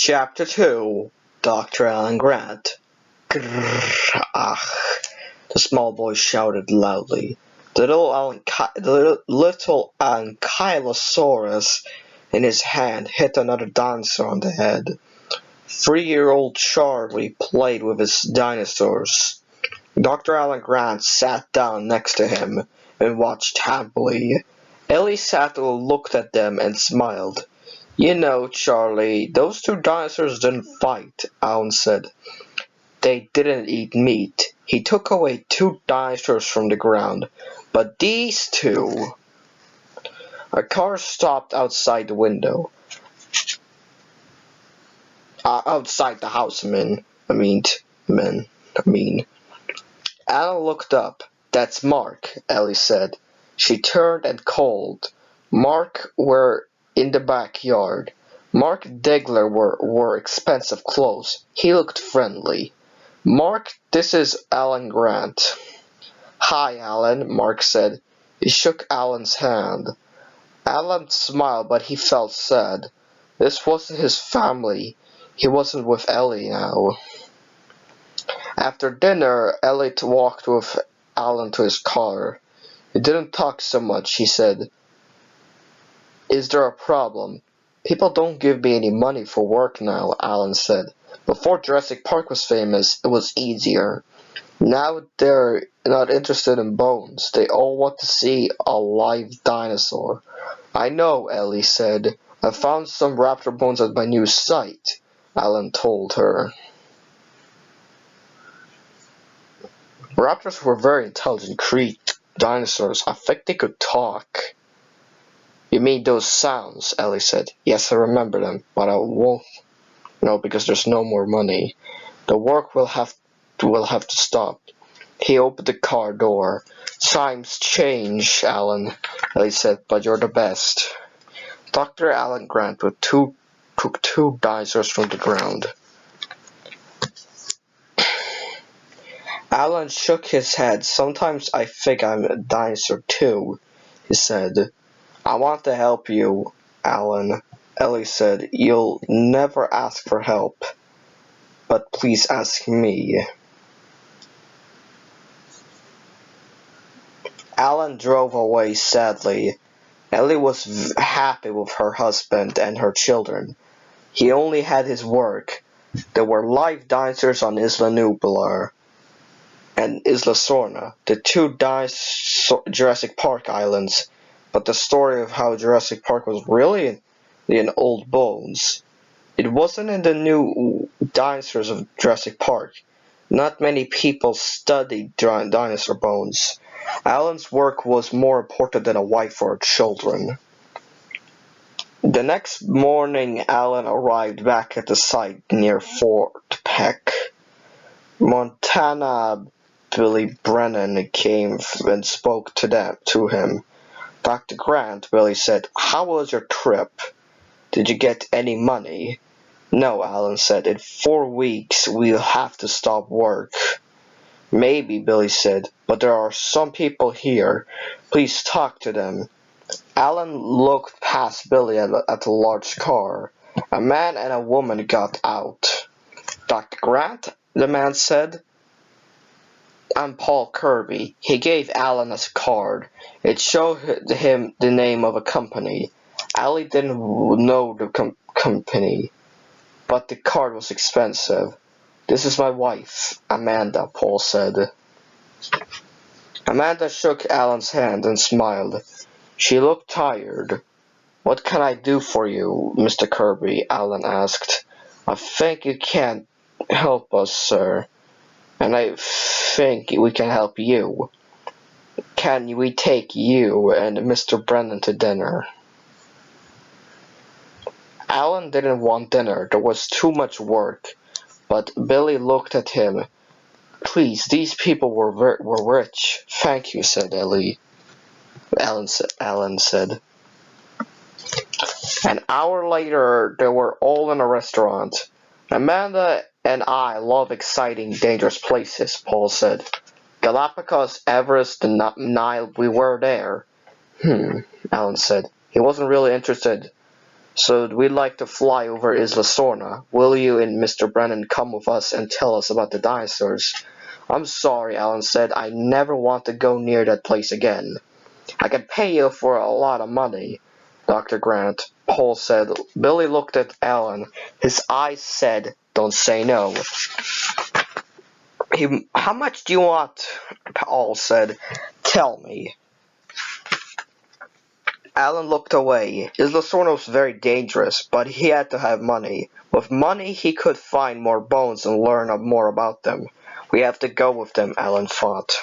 Chapter 2 Dr. Alan Grant. Grrr, ah, the small boy shouted loudly. The little ankylosaurus in his hand hit another dinosaur on the head. 3-year-old Charlie played with his dinosaurs. Dr. Alan Grant sat down next to him and watched happily. Ellie sat and looked at them and smiled. You know, Charlie, those two dinosaurs didn't fight, Alan said. They didn't eat meat. He took away 2 dinosaurs from the ground. But these 2... A car stopped outside the window. Outside the house, I mean. Alan looked up. That's Mark, Ellie said. She turned and called. Mark were in the backyard. Mark Degler wore expensive clothes. He looked friendly. Mark, this is Alan Grant. Hi, Alan, Mark said. He shook Alan's hand. Alan smiled, but he felt sad. This wasn't his family. He wasn't with Ellie now. After dinner, Ellie walked with Alan to his car. He didn't talk so much, he said. Is there a problem? People don't give me any money for work now, Alan said. Before Jurassic Park was famous, it was easier. Now they're not interested in bones. They all want to see a live dinosaur. I know, Ellie said. I found some raptor bones at my new site, Alan told her. Raptors were very intelligent dinosaurs. I think they could talk. You mean those sounds, Ellie said. Yes, I remember them, but I won't, because there's no more money. The work will have to stop. He opened the car door. Times change, Alan, Ellie said, but you're the best. Dr. Alan Grant took 2 dinosaurs from the ground. Alan shook his head. Sometimes I think I'm a dinosaur too, he said. I want to help you, Alan, Ellie said. You'll never ask for help, but please ask me. Alan drove away sadly. Ellie was happy with her husband and her children. He only had his work. There were live dinosaurs on Isla Nublar and Isla Sorna, the 2 Jurassic Park islands. But the story of how Jurassic Park was really in old bones. It wasn't in the new dinosaurs of Jurassic Park. Not many people studied dinosaur bones. Alan's work was more important than a wife or children. The next morning, Alan arrived back at the site near Fort Peck. Montana Billy Brennan came and spoke to him. Dr. Grant, Billy said, how was your trip? Did you get any money? No, Alan said. In 4 weeks, we'll have to stop work. Maybe, Billy said, but there are some people here. Please talk to them. Alan looked past Billy at a large car. A man and a woman got out. Dr. Grant, the man said. I'm Paul Kirby. He gave Alan a card. It showed him the name of a company. Ali didn't know the company, but the card was expensive. This is my wife, Amanda, Paul said. Amanda shook Alan's hand and smiled. She looked tired. What can I do for you, Mr. Kirby? Alan asked. I think you can't help us, sir. And I think we can help you. Can we take you and Mr. Brennan to dinner? Alan didn't want dinner. There was too much work. But Billy looked at him. Please, these people were rich. Thank you, said Ellie. Alan said. An hour later, they were all in a restaurant. Amanda and I love exciting, dangerous places, Paul said. Galapagos, Everest, the Nile, we were there. Alan said. He wasn't really interested. So we'd like to fly over Isla Sorna. Will you and Mr. Brennan come with us and tell us about the dinosaurs? I'm sorry, Alan said. I never want to go near that place again. I can pay you for a lot of money, Dr. Grant. Paul said. Billy looked at Alan. His eyes said, don't say no. How much do you want? Paul said. Tell me. Alan looked away. Isla Sorna was very dangerous, but he had to have money. With money, he could find more bones and learn more about them. We have to go with them, Alan thought.